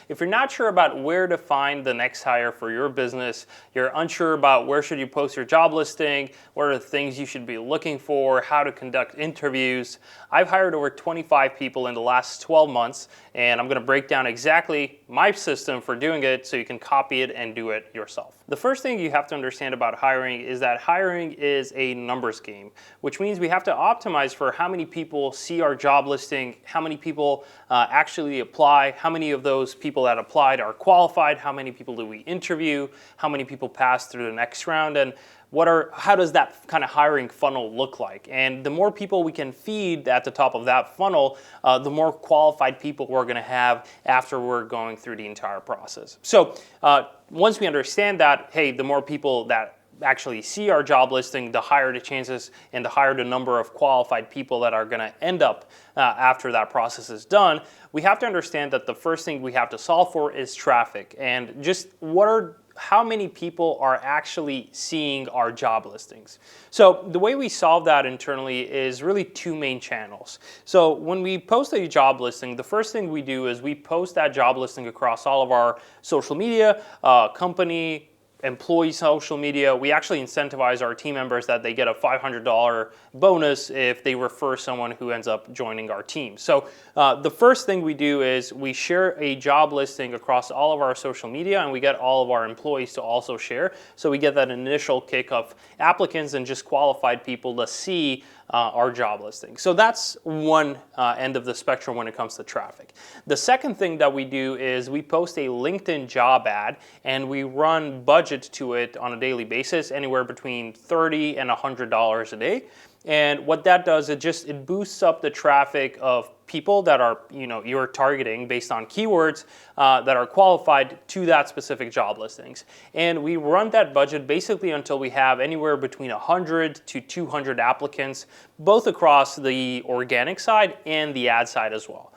If you're not sure about where to find the next hire for your business, you're unsure about where should you post your job listing, what are the things you should be looking for, how to conduct interviews. I've hired over 25 people in the last 12 months, and I'm going to break down exactly my system for doing it so you can copy it and do it yourself. The first thing you have to understand about hiring is that hiring is a numbers game, which means we have to optimize for how many people see our job listing, how many people actually apply, how many of those people that applied are qualified, how many people do we interview, how many people pass through the next round, and how does that kind of hiring funnel look like? And the more people we can feed at the top of that funnel, the more qualified people we're going to have after we're going through the entire process. So once we understand that, hey, the more people that actually see our job listing, the higher the chances and the higher the number of qualified people that are going to end up after that process is done, we have to understand that the first thing we have to solve for is traffic, and just how many people are actually seeing our job listings. So the way we solve that internally is really two main channels. So when we post a job listing, the first thing we do is we post that job listing across all of our social media, company, employee social media. We actually incentivize our team members that they get a $500 bonus if they refer someone who ends up joining our team. So the first thing we do is we share a job listing across all of our social media, and we get all of our employees to also share. So we get that initial kick of applicants and just qualified people to see our job listing. So that's one end of the spectrum when it comes to traffic. The second thing that we do is we post a LinkedIn job ad, and we run budget to it on a daily basis, anywhere between $30 and $100 a day. And what that does, it boosts up the traffic of people that are, you're targeting based on keywords that are qualified to that specific job listings. And we run that budget basically until we have anywhere between 100 to 200 applicants, both across the organic side and the ad side as well.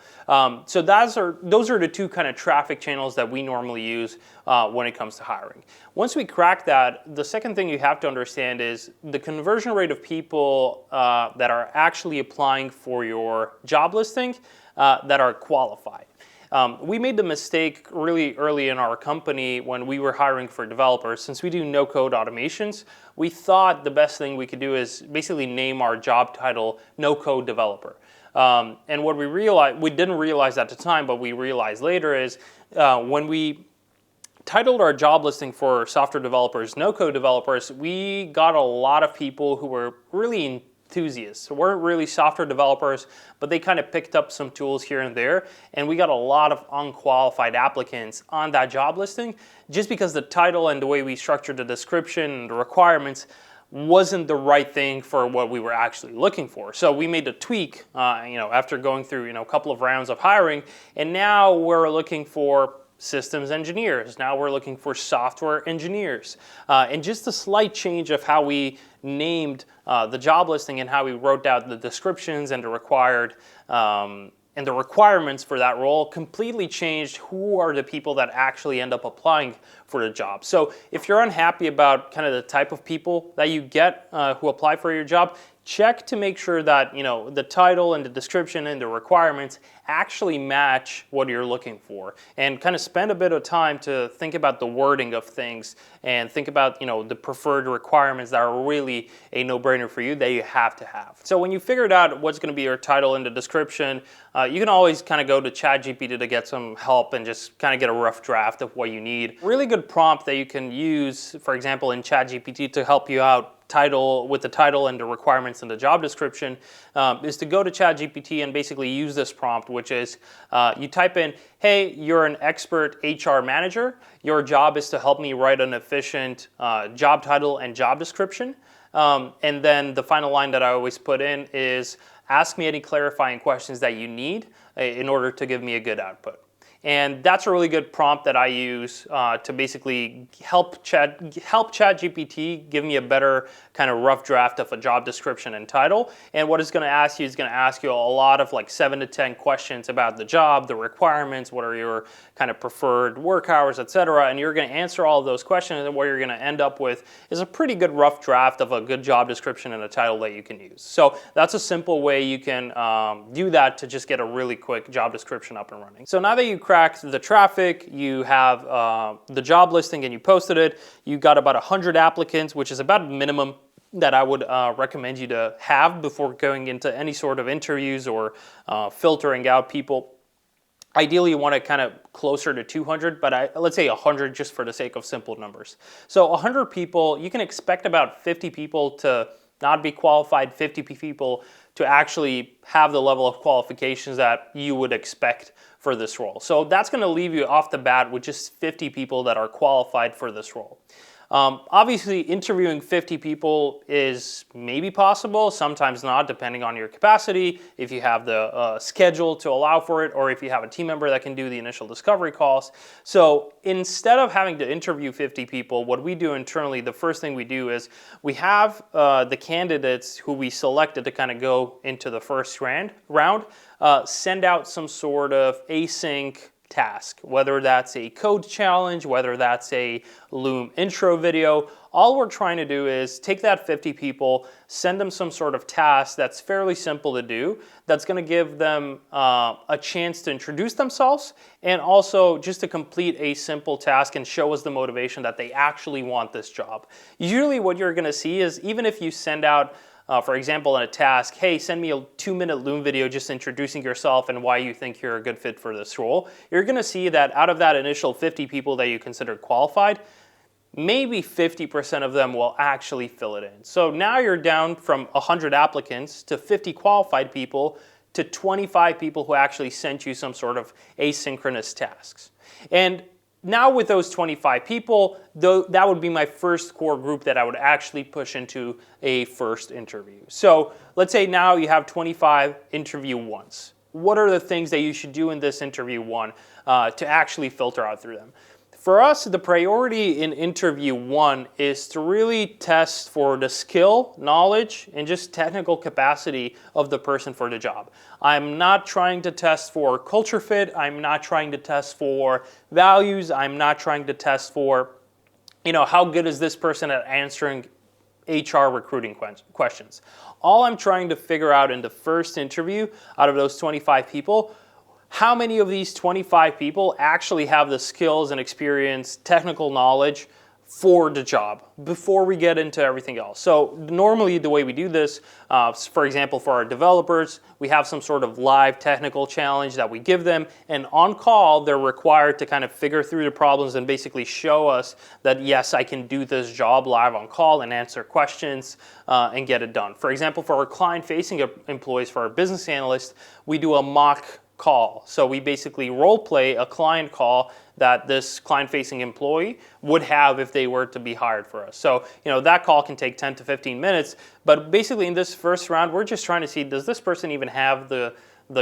So those are the two kind of traffic channels that we normally use when it comes to hiring. Once we crack that, the second thing you have to understand is the conversion rate of people that are actually applying for your job listing that are qualified. We made the mistake really early in our company when we were hiring for developers. Since we do no-code automations, we thought the best thing we could do is basically name our job title no-code developer. And what we didn't realize at the time, but we realized later is when we titled our job listing for software developers, no-code developers, we got a lot of people who were really enthusiasts, weren't really software developers, but they kind of picked up some tools here and there, and we got a lot of unqualified applicants on that job listing just because the title and the way we structured the description and the requirements wasn't the right thing for what we were actually looking for. So we made a tweak, after going through a couple of rounds of hiring, and now we're looking for systems engineers. Now we're looking for software engineers. And just a slight change of how we named the job listing and how we wrote down the descriptions and the requirements for that role completely changed who are the people that actually end up applying for the job. So if you're unhappy about kind of the type of people that you get who apply for your job, check to make sure that the title and the description and the requirements actually match what you're looking for, and kind of spend a bit of time to think about the wording of things and think about the preferred requirements that are really a no-brainer for you that you have to have. So when you figured out what's going to be your title and the description, you can always kind of go to ChatGPT to get some help and just kind of get a rough draft of what you need. Really good prompt that you can use, for example, in ChatGPT to help you out with the title and the requirements and the job description is to go to ChatGPT and basically use this prompt, which is you type in, hey, you're an expert HR manager. Your job is to help me write an efficient job title and job description. And then the final line that I always put in is, ask me any clarifying questions that you need in order to give me a good output. And that's a really good prompt that I use to basically help ChatGPT give me a better kind of rough draft of a job description and title. And what it's going to ask you is going to ask you a lot of like 7 to 10 questions about the job, the requirements, what are your kind of preferred work hours, etc. And you're going to answer all of those questions, and what you're going to end up with is a pretty good rough draft of a good job description and a title that you can use. So that's a simple way you can do that to just get a really quick job description up and running. So now that you cracked the traffic, you have the job listing and you posted it, you got about 100 applicants, which is about minimum that I would recommend you to have before going into any sort of interviews or filtering out people. Ideally, you want it kind of closer to 200, but let's say 100 just for the sake of simple numbers. So 100 people, you can expect about 50 people to not be qualified, 50 people to actually have the level of qualifications that you would expect for this role. So that's going to leave you off the bat with just 50 people that are qualified for this role. Obviously, interviewing 50 people is maybe possible, sometimes not, depending on your capacity, if you have the schedule to allow for it, or if you have a team member that can do the initial discovery calls. So instead of having to interview 50 people, what we do internally, the first thing we do is we have the candidates who we selected to kind of go into the first round, send out some sort of async task, whether that's a code challenge, whether that's a Loom intro video. All we're trying to do is take that 50 people, send them some sort of task that's fairly simple to do, that's going to give them a chance to introduce themselves and also just to complete a simple task and show us the motivation that they actually want this job. Usually what you're going to see is even if you send out for example, in a task, hey, send me a 2-minute Loom video just introducing yourself and why you think you're a good fit for this role. You're going to see that out of that initial 50 people that you considered qualified, maybe 50% of them will actually fill it in. So now you're down from 100 applicants to 50 qualified people to 25 people who actually sent you some sort of asynchronous tasks. And now with those 25 people, that would be my first core group that I would actually push into a first interview. So let's say now you have 25 interview ones. What are the things that you should do in this interview one to actually filter out through them? For us, the priority in interview one is to really test for the skill, knowledge, and just technical capacity of the person for the job. I'm not trying to test for culture fit. I'm not trying to test for values. I'm not trying to test for, how good is this person at answering HR recruiting questions. All I'm trying to figure out in the first interview out of those 25 people, how many of these 25 people actually have the skills and experience, technical knowledge for the job before we get into everything else. So normally the way we do this, for example, for our developers, we have some sort of live technical challenge that we give them, and on call, they're required to kind of figure through the problems and basically show us that, yes, I can do this job live on call and answer questions and get it done. For example, for our client-facing employees, for our business analysts, we do a mock call. So we basically role play a client call that this client-facing employee would have if they were to be hired for us. So, that call can take 10 to 15 minutes, but basically in this first round, we're just trying to see, does this person even have the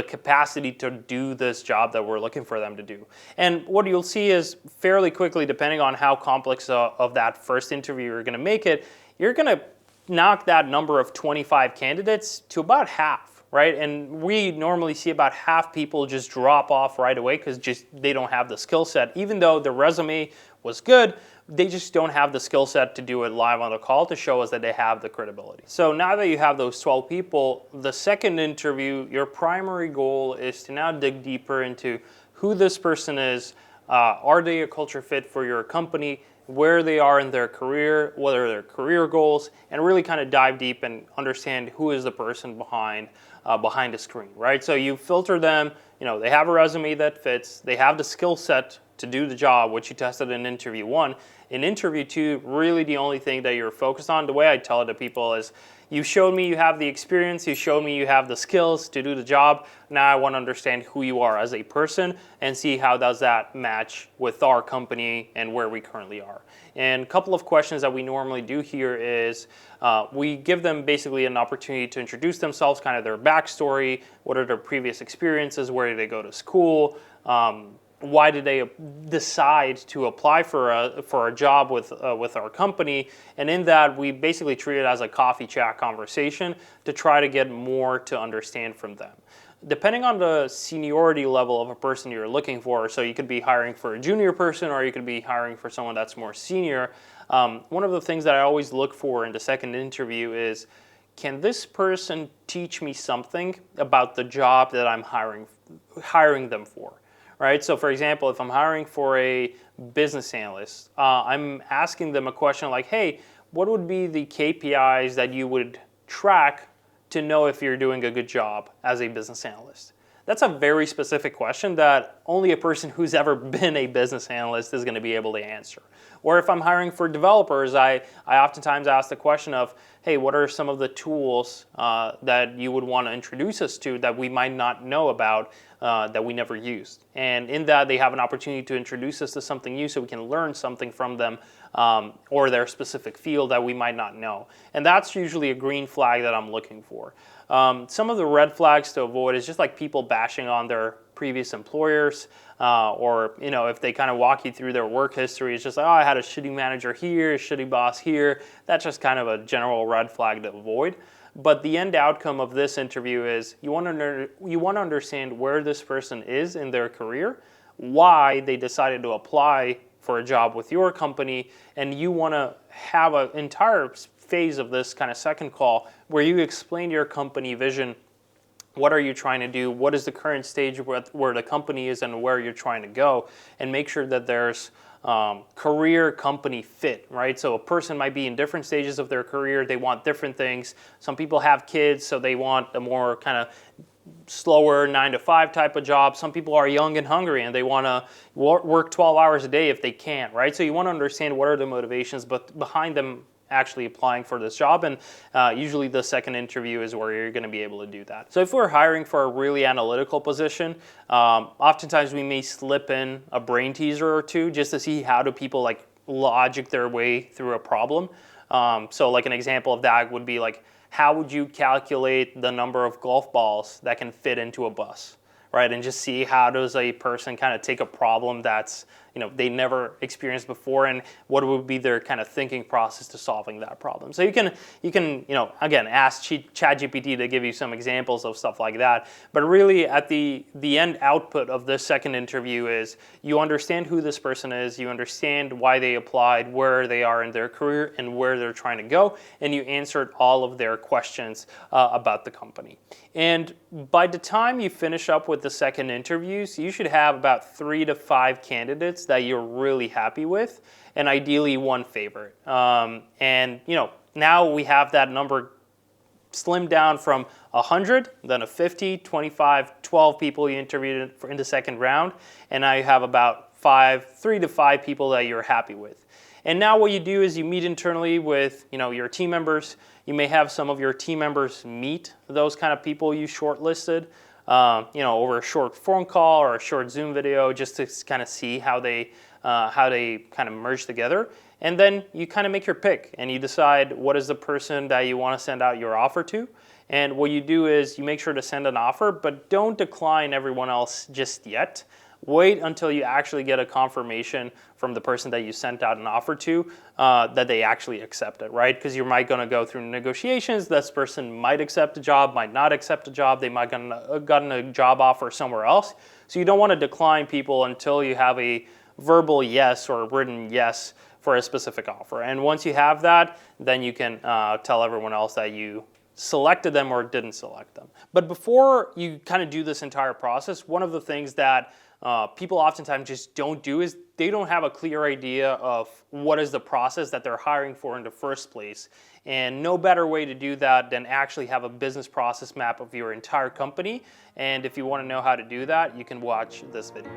capacity to do this job that we're looking for them to do? And what you'll see is fairly quickly, depending on how complex of that first interview you're going to make it, you're going to knock that number of 25 candidates to about half. Right? And we normally see about half people just drop off right away because they don't have the skill set. Even though the resume was good, they just don't have the skill set to do it live on the call to show us that they have the credibility. So now that you have those 12 people, the second interview, your primary goal is to now dig deeper into who this person is, are they a culture fit for your company, where they are in their career, what are their career goals, and really kind of dive deep and understand who is the person behind the screen, right? So you filter them, they have a resume that fits, they have the skill set to do the job, which you tested in interview one. In interview two, really the only thing that you're focused on, the way I tell it to people is, you showed me you have the experience, you showed me you have the skills to do the job. Now I want to understand who you are as a person and see how does that match with our company and where we currently are. And a couple of questions that we normally do here is we give them basically an opportunity to introduce themselves, kind of their backstory, what are their previous experiences, where did they go to school, why did they decide to apply for a job with our company? And in that, we basically treat it as a coffee chat conversation to try to get more to understand from them. Depending on the seniority level of a person you're looking for, so you could be hiring for a junior person or you could be hiring for someone that's more senior, one of the things that I always look for in the second interview is, can this person teach me something about the job that I'm hiring them for? right? So for example, if I'm hiring for a business analyst, I'm asking them a question like, hey, what would be the KPIs that you would track to know if you're doing a good job as a business analyst? That's a very specific question that only a person who's ever been a business analyst is going to be able to answer. Or if I'm hiring for developers, I oftentimes ask the question of, hey, what are some of the tools that you would want to introduce us to that we might not know about, that we never used? And in that, they have an opportunity to introduce us to something new so we can learn something from them, or their specific field that we might not know. And that's usually a green flag that I'm looking for. Some of the red flags to avoid is just like people bashing on their previous employers, or if they kind of walk you through their work history, it's just like, oh, I had a shitty manager here, a shitty boss here. That's just kind of a general red flag to avoid. But the end outcome of this interview is you want to understand where this person is in their career, why they decided to apply for a job with your company, and you want to have an entire phase of this kind of second call where you explain your company vision. What are you trying to do? What is the current stage where the company is and where you're trying to go? And make sure that there's career company fit, right? So a person might be in different stages of their career. They want different things. Some people have kids, so they want a more kind of slower 9-to-5 type of job. Some people are young and hungry and they want to work 12 hours a day if they can, right? So you want to understand what are the motivations but behind them actually applying for this job, and usually the second interview is where you're going to be able to do that. So if we're hiring for a really analytical position, oftentimes we may slip in a brain teaser or two just to see how do people like logic their way through a problem. So like an example of that would be like, how would you calculate the number of golf balls that can fit into a bus, right? And just see how does a person kind of take a problem that's they never experienced before, and what would be their kind of thinking process to solving that problem. So you can again ask ChatGPT to give you some examples of stuff like that. But really, at the end output of this second interview is you understand who this person is, you understand why they applied, where they are in their career, and where they're trying to go, and you answered all of their questions about the company. And by the time you finish up with the second interviews, you should have about 3 to 5 candidates that you're really happy with, and ideally one favorite. And now we have that number slimmed down from 100, then a 50, 25, 12 people you interviewed in the second round, and now you have about 3 to 5 people that you're happy with. And now what you do is you meet internally with your team members. You may have some of your team members meet those kind of people you shortlisted, over a short phone call or a short Zoom video, just to kind of see how they kind of merge together. And then you kind of make your pick and you decide what is the person that you want to send out your offer to. And what you do is you make sure to send an offer, but don't decline everyone else just yet. Wait until you actually get a confirmation from the person that you sent out an offer to that they actually accept it, right? Because you might going to go through negotiations. This person might accept a job, might not accept a job. They might have gotten a job offer somewhere else. So you don't want to decline people until you have a verbal yes or a written yes for a specific offer. And once you have that, then you can tell everyone else that you selected them or didn't select them. But before you kind of do this entire process, one of the things that people oftentimes just don't do is they don't have a clear idea of what is the process that they're hiring for in the first place. And no better way to do that than actually have a business process map of your entire company. And if you want to know how to do that, you can watch this video.